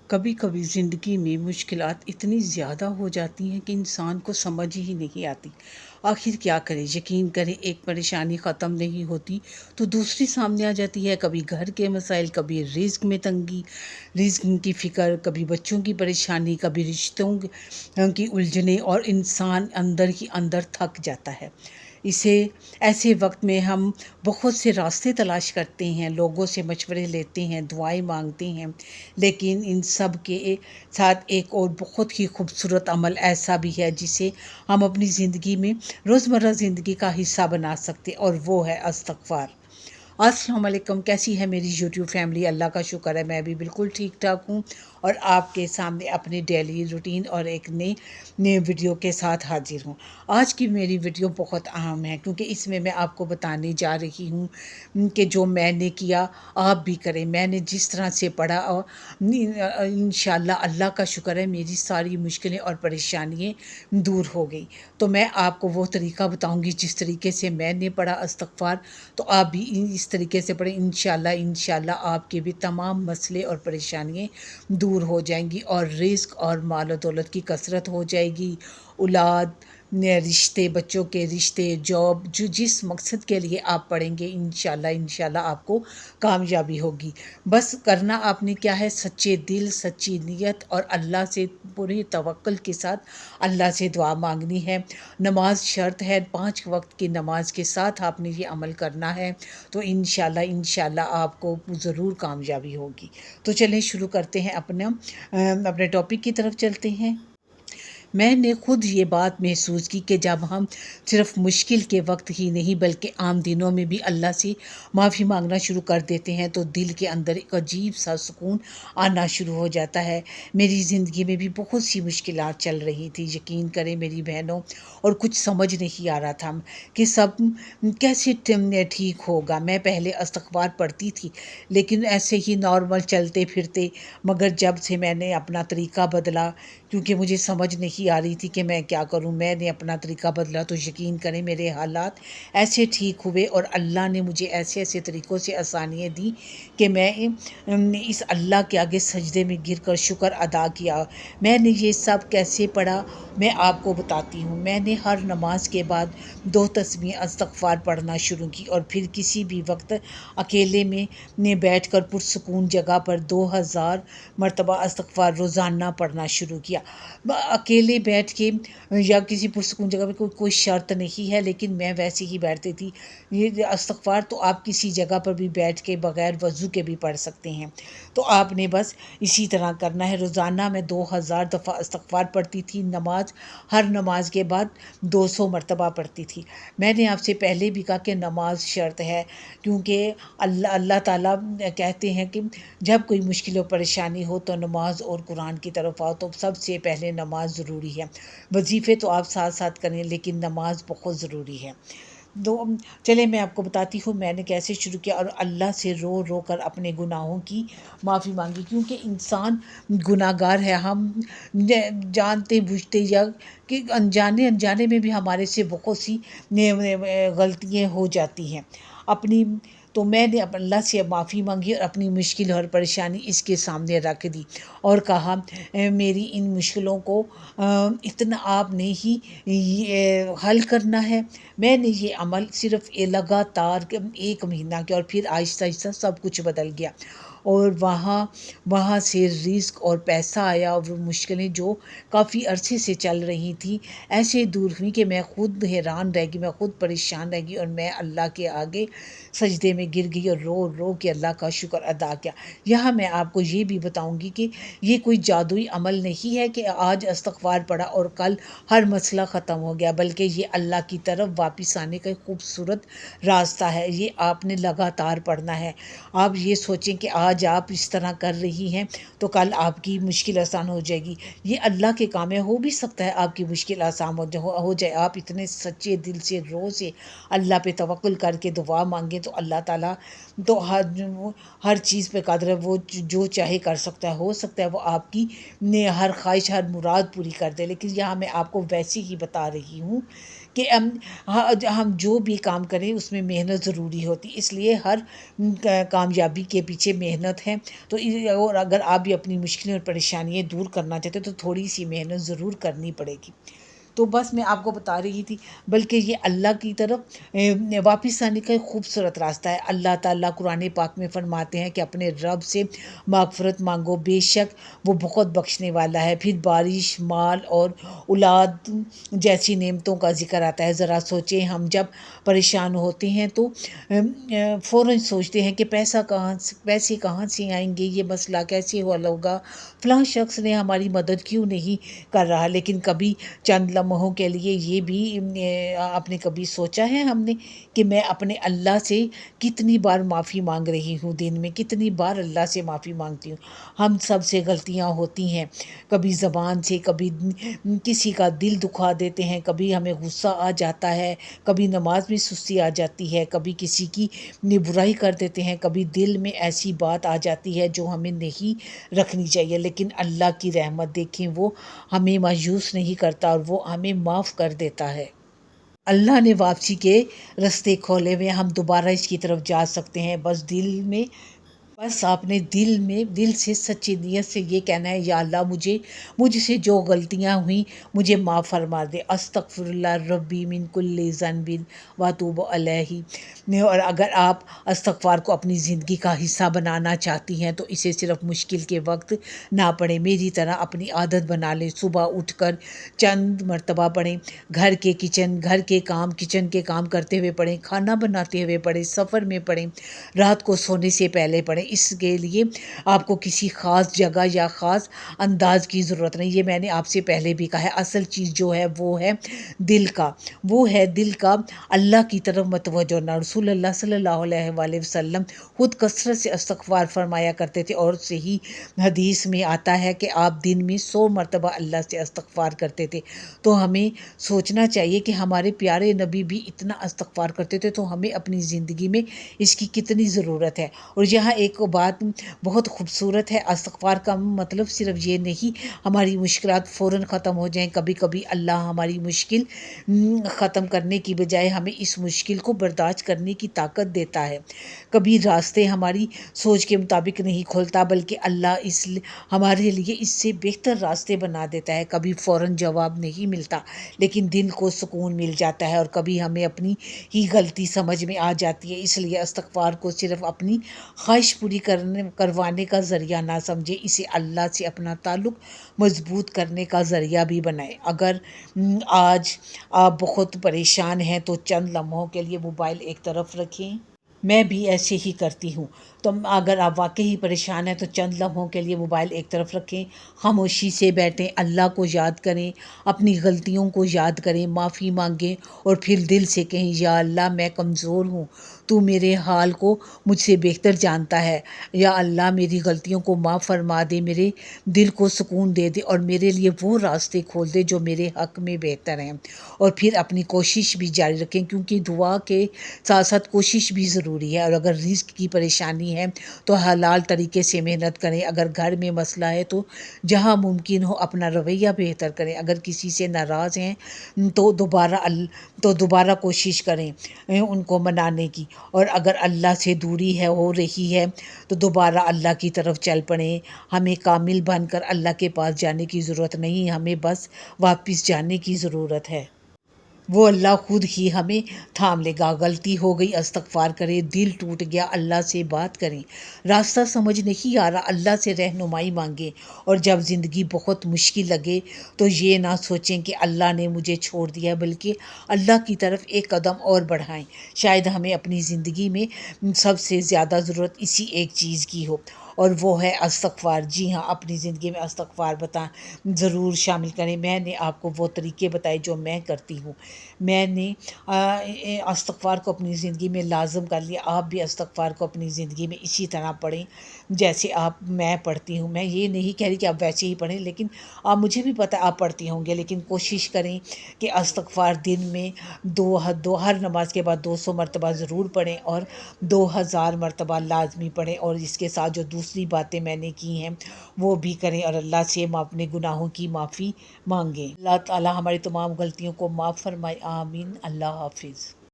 کبھی کبھی زندگی میں مشکلات اتنی زیادہ ہو جاتی ہیں کہ انسان کو سمجھ ہی نہیں آتی آخر کیا کرے۔ یقین کرے، ایک پریشانی ختم نہیں ہوتی تو دوسری سامنے آ جاتی ہے۔ کبھی گھر کے مسائل، کبھی رزق میں تنگی، رزق کی فکر، کبھی بچوں کی پریشانی، کبھی رشتوں کی الجھنیں، اور انسان اندر ہی اندر تھک جاتا ہے۔ ایسے وقت میں ہم بہت سے راستے تلاش کرتے ہیں، لوگوں سے مشورے لیتے ہیں، دعائیں مانگتے ہیں، لیکن ان سب کے ساتھ ایک اور بہت ہی خوبصورت عمل ایسا بھی ہے جسے ہم اپنی زندگی میں روزمرہ زندگی کا حصہ بنا سکتے، اور وہ ہے استغفار۔ السلام علیکم، کیسی ہے میری یوٹیوب فیملی؟ اللہ کا شکر ہے میں بھی بالکل ٹھیک ٹھاک ہوں، اور آپ کے سامنے اپنی ڈیلی روٹین اور ایک نئے ویڈیو کے ساتھ حاضر ہوں۔ آج کی میری ویڈیو بہت اہم ہے کیونکہ اس میں آپ کو بتانے جا رہی ہوں کہ جو میں نے کیا آپ بھی کریں۔ میں نے جس طرح سے پڑھا، اور انشاءاللہ اللہ کا شکر ہے میری ساری مشکلیں اور پریشانیاں دور ہو گئی۔ تو میں آپ کو وہ طریقہ بتاؤں گی جس طریقے سے میں نے پڑھا استغفار، تو آپ بھی اس طریقے سے پڑھیں۔ انشاءاللہ آپ کے بھی تمام مسئلے اور پریشانیاں دور ہو جائیں گی، اور رزق اور مال و دولت کی کثرت ہو جائے گی، اولاد، رشتے، بچوں کے رشتے، جاب، جس مقصد کے لیے آپ پڑھیں گے انشاءاللہ آپ کو کامیابی ہوگی۔ بس کرنا آپ نے کیا ہے، سچے دل، سچی نیت، اور اللہ سے پوری توکل کے ساتھ اللہ سے دعا مانگنی ہے۔ نماز شرط ہے، 5 وقت کی نماز کے ساتھ آپ نے یہ عمل کرنا ہے، تو انشاءاللہ آپ کو ضرور کامیابی ہوگی۔ تو چلیں شروع کرتے ہیں، اپنے ٹاپک کی طرف چلتے ہیں۔ میں نے خود یہ بات محسوس کی کہ جب ہم صرف مشکل کے وقت ہی نہیں بلکہ عام دنوں میں بھی اللہ سے معافی مانگنا شروع کر دیتے ہیں تو دل کے اندر ایک عجیب سا سکون آنا شروع ہو جاتا ہے۔ میری زندگی میں بھی بہت سی مشکلات چل رہی تھی، یقین کریں میری بہنوں، اور کچھ سمجھ نہیں آ رہا تھا کہ سب کیسے ٹھیک ہوگا۔ میں پہلے استغفار پڑھتی تھی لیکن ایسے ہی نارمل چلتے پھرتے، مگر جب سے میں نے اپنا طریقہ بدلا، کیونکہ مجھے سمجھ نہیں آ رہی تھی کہ میں کیا کروں، میں نے اپنا طریقہ بدلا تو یقین کریں میرے حالات ایسے ٹھیک ہوئے، اور اللہ نے مجھے ایسے ایسے طریقوں سے آسانیاں دی کہ میں اس اللہ کے آگے سجدے میں گر کر شکر ادا کیا۔ میں نے یہ سب کیسے پڑھا میں آپ کو بتاتی ہوں۔ میں نے ہر نماز کے بعد 2 تسبیح استغفار پڑھنا شروع کی، اور پھر کسی بھی وقت اکیلے میں بیٹھ کر پرسکون جگہ پر 2000 مرتبہ استغفار روزانہ پڑھنا شروع کیا۔ اکیلے بیٹھ کے یا کسی پرسکون جگہ پہ کوئی شرط نہیں ہے، لیکن میں ویسے ہی بیٹھتی تھی۔ یہ استغفار تو آپ کسی جگہ پر بھی بیٹھ کے بغیر وضو کے بھی پڑھ سکتے ہیں، تو آپ نے بس اسی طرح کرنا ہے۔ روزانہ میں 2000 دفعہ استغفار پڑھتی تھی، ہر نماز کے بعد 200 مرتبہ پڑھتی تھی۔ میں نے آپ سے پہلے بھی کہا کہ نماز شرط ہے، کیونکہ اللہ تعالیٰ کہتے ہیں کہ جب کوئی مشکل و پریشانی ہو تو نماز اور قرآن کی طرف آؤ، تو سب سے پہلے نماز ضروری ہے۔ وظیفے تو آپ ساتھ ساتھ کریں لیکن نماز بہت ضروری ہے۔ چلے میں آپ کو بتاتی ہوں میں نے کیسے شروع کیا، اور اللہ سے رو رو کر اپنے گناہوں کی معافی مانگی، کیونکہ انسان گناہ گار ہے۔ ہم جانتے بوجھتے یا کہ انجانے میں بھی ہمارے سے بہت سی غلطیاں ہو جاتی ہیں تو میں نے اللہ سے معافی مانگی اور اپنی مشکل اور پریشانی اس کے سامنے رکھ دی، اور کہا میری ان مشکلوں کو اتنا آپ نے ہی حل کرنا ہے۔ میں نے یہ عمل صرف لگاتار 1 مہینہ کیا، اور پھر آہستہ آہستہ سب کچھ بدل گیا، اور وہاں سے رزق اور پیسہ آیا، اور وہ مشکلیں جو کافی عرصے سے چل رہی تھیں ایسے دور ہوئی کہ میں خود حیران رہ گئی، میں خود پریشان رہ گئی، اور میں اللہ کے آگے سجدے میں گر گئی اور رو رو کے اللہ کا شکر ادا کیا۔ یہاں میں آپ کو یہ بھی بتاؤں گی کہ یہ کوئی جادوئی عمل نہیں ہے کہ آج استغفار پڑھا اور کل ہر مسئلہ ختم ہو گیا، بلکہ یہ اللہ کی طرف واپس آنے کا ایک خوبصورت راستہ ہے۔ یہ آپ نے لگاتار پڑھنا ہے۔ آپ یہ سوچیں کہ آج آپ اس طرح کر رہی ہیں تو کل آپ کی مشکل آسان ہو جائے گی، یہ اللہ کے کام ہے۔ ہو بھی سکتا ہے آپ کی مشکل آسان ہو جائے، آپ اتنے سچے دل سے روز سے اللہ پہ توکل کر کے دعا مانگیں تو اللہ تعالیٰ تو ہر چیز پہ قادر ہے، وہ جو چاہے کر سکتا ہے۔ ہو سکتا ہے وہ آپ کی ہر خواہش، ہر مراد پوری کر دے، لیکن یہاں میں آپ کو ویسے ہی بتا رہی ہوں کہ ہم جو بھی کام کریں اس میں محنت ضروری ہوتی، اس لیے ہر کامیابی کے پیچھے محنت ہے۔ تو اور اگر آپ بھی اپنی مشکلیں اور پریشانیاں دور کرنا چاہتے تو تھوڑی سی محنت ضرور کرنی پڑے گی۔ تو بس میں آپ کو بتا رہی تھی، بلکہ یہ اللہ کی طرف واپس آنے کا ایک خوبصورت راستہ ہے۔ اللہ تعالیٰ قرآن پاک میں فرماتے ہیں کہ اپنے رب سے مغفرت مانگو، بے شک وہ بہت بخشنے والا ہے۔ پھر بارش، مال اور اولاد جیسی نعمتوں کا ذکر آتا ہے۔ ذرا سوچیں، ہم جب پریشان ہوتے ہیں تو فوراً سوچتے ہیں کہ پیسے کہاں سے آئیں گے، یہ مسئلہ کیسے حل ہوگا، فلاں شخص نے ہماری مدد کیوں نہیں کر رہا۔ لیکن کبھی چند لمحوں کے لیے یہ بھی آپ نے کبھی سوچا ہے ہم نے کہ میں اپنے اللہ سے کتنی بار معافی مانگ رہی ہوں، دن میں کتنی بار اللہ سے معافی مانگتی ہوں۔ ہم سب سے غلطیاں ہوتی ہیں، کبھی زبان سے، کبھی کسی کا دل دکھا دیتے ہیں، کبھی ہمیں غصہ آ جاتا ہے، کبھی نماز میں سستی آ جاتی ہے، کبھی کسی کی برائی کر دیتے ہیں، کبھی دل میں ایسی بات آ جاتی ہے جو ہمیں نہیں رکھنی چاہیے۔ لیکن اللہ کی رحمت دیکھیں، وہ ہمیں مایوس نہیں کرتا اور وہ ہمیں معاف کر دیتا ہے۔ اللہ نے واپسی کے راستے کھولے ہوئے، ہم دوبارہ اس کی طرف جا سکتے ہیں۔ بس آپ نے دل سے سچی نیت سے یہ کہنا ہے، یا اللہ مجھ سے جو غلطیاں ہوئیں مجھے معاف فرما دے، استغفر اللہ ربی من کل ذنب واتوب علیہ۔ اور اگر آپ استغفار کو اپنی زندگی کا حصہ بنانا چاہتی ہیں تو اسے صرف مشکل کے وقت نہ پڑھیں، میری طرح اپنی عادت بنا لیں، صبح اٹھ کر چند مرتبہ پڑھیں، کچن کے کام کرتے ہوئے پڑھیں، کھانا بناتے ہوئے پڑھیں، سفر میں پڑھیں، رات کو سونے سے پہلے پڑھیں۔ اس کے لیے آپ کو کسی خاص جگہ یا خاص انداز کی ضرورت نہیں، یہ میں نے آپ سے پہلے بھی کہا ہے۔ اصل چیز جو ہے وہ ہے دل کا اللہ کی طرف متوجہ ہونا۔ رسول اللہ صلی اللہ علیہ وآلہ وسلم خود کثرت سے استغفار فرمایا کرتے تھے، اور صحیح حدیث میں آتا ہے کہ آپ دن میں 100 مرتبہ اللہ سے استغفار کرتے تھے۔ تو ہمیں سوچنا چاہیے کہ ہمارے پیارے نبی بھی اتنا استغفار کرتے تھے، تو ہمیں اپنی زندگی میں اس کی کتنی ضرورت ہے۔ اور یہاں ایک بات بہت خوبصورت ہے، استغفار کا مطلب صرف یہ نہیں ہماری مشکلات فوراً ختم ہو جائیں۔ کبھی کبھی اللہ ہماری مشکل ختم کرنے کی بجائے ہمیں اس مشکل کو برداشت کرنے کی طاقت دیتا ہے۔ کبھی راستے ہماری سوچ کے مطابق نہیں کھولتا، بلکہ اللہ ہمارے لیے اس سے بہتر راستے بنا دیتا ہے۔ کبھی فوراً جواب نہیں ملتا، لیکن دل کو سکون مل جاتا ہے، اور کبھی ہمیں اپنی ہی غلطی سمجھ میں آ جاتی ہے۔ اس لیے استغفار کو صرف اپنی خواہش پوری کروانے کا ذریعہ نہ سمجھے، اسے اللہ سے اپنا تعلق مضبوط کرنے کا ذریعہ بھی بنائے۔ اگر آج آپ بہت پریشان ہیں تو چند لمحوں کے لیے موبائل ایک طرف رکھیں، میں بھی ایسے ہی کرتی ہوں۔ تو اگر آپ واقعی پریشان ہیں تو چند لمحوں کے لیے موبائل ایک طرف رکھیں، خاموشی سے بیٹھیں، اللہ کو یاد کریں، اپنی غلطیوں کو یاد کریں، معافی مانگیں، اور پھر دل سے کہیں، یا اللہ میں کمزور ہوں، تو میرے حال کو مجھ سے بہتر جانتا ہے۔ یا اللہ میری غلطیوں کو معاف فرما دے، میرے دل کو سکون دے دے، اور میرے لیے وہ راستے کھول دے جو میرے حق میں بہتر ہیں۔ اور پھر اپنی کوشش بھی جاری رکھیں، کیونکہ دعا کے ساتھ ساتھ کوشش بھی ضروری ہے۔ اور اگر رزق کی پریشانی ہے تو حلال طریقے سے محنت کریں، اگر گھر میں مسئلہ ہے تو جہاں ممکن ہو اپنا رویہ بہتر کریں، اگر کسی سے ناراض ہیں تو دوبارہ کوشش کریں ان کو منانے کی، اور اگر اللہ سے دوری ہو رہی ہے تو دوبارہ اللہ کی طرف چل پڑیں۔ ہمیں کامل بن کر اللہ کے پاس جانے کی ضرورت نہیں، ہمیں بس واپس جانے کی ضرورت ہے۔ وہ اللہ خود ہی ہمیں تھام لے گا۔ غلطی ہو گئی، استغفار کریں، دل ٹوٹ گیا، اللہ سے بات کریں، راستہ سمجھ نہیں آ رہا، اللہ سے رہنمائی مانگیں، اور جب زندگی بہت مشکل لگے تو یہ نہ سوچیں کہ اللہ نے مجھے چھوڑ دیا، بلکہ اللہ کی طرف ایک قدم اور بڑھائیں۔ شاید ہمیں اپنی زندگی میں سب سے زیادہ ضرورت اسی ایک چیز کی ہو، اور وہ ہے استغفار۔ جی ہاں، اپنی زندگی میں استغفار ضرور شامل کریں۔ میں نے آپ کو وہ طریقے بتائے جو میں کرتی ہوں۔ میں نے استغفار کو اپنی زندگی میں لازم کر لیا، آپ بھی استغفار کو اپنی زندگی میں اسی طرح پڑھیں جیسے میں پڑھتی ہوں۔ میں یہ نہیں کہہ رہی کہ آپ ویسے ہی پڑھیں، لیکن مجھے بھی پتہ آپ پڑھتی ہوں گے، لیکن کوشش کریں کہ استغفار دن میں ہر نماز کے بعد 200 مرتبہ ضرور پڑھیں، اور 2000 مرتبہ لازمی پڑھیں، اور اس کے ساتھ جو دوسری باتیں میں نے کی ہیں وہ بھی کریں، اور اللہ سے اپنے گناہوں کی معافی مانگیں۔ اللہ تعالیٰ ہماری تمام غلطیوں کو معاف فرمائے۔ آمین، اللہ حافظ.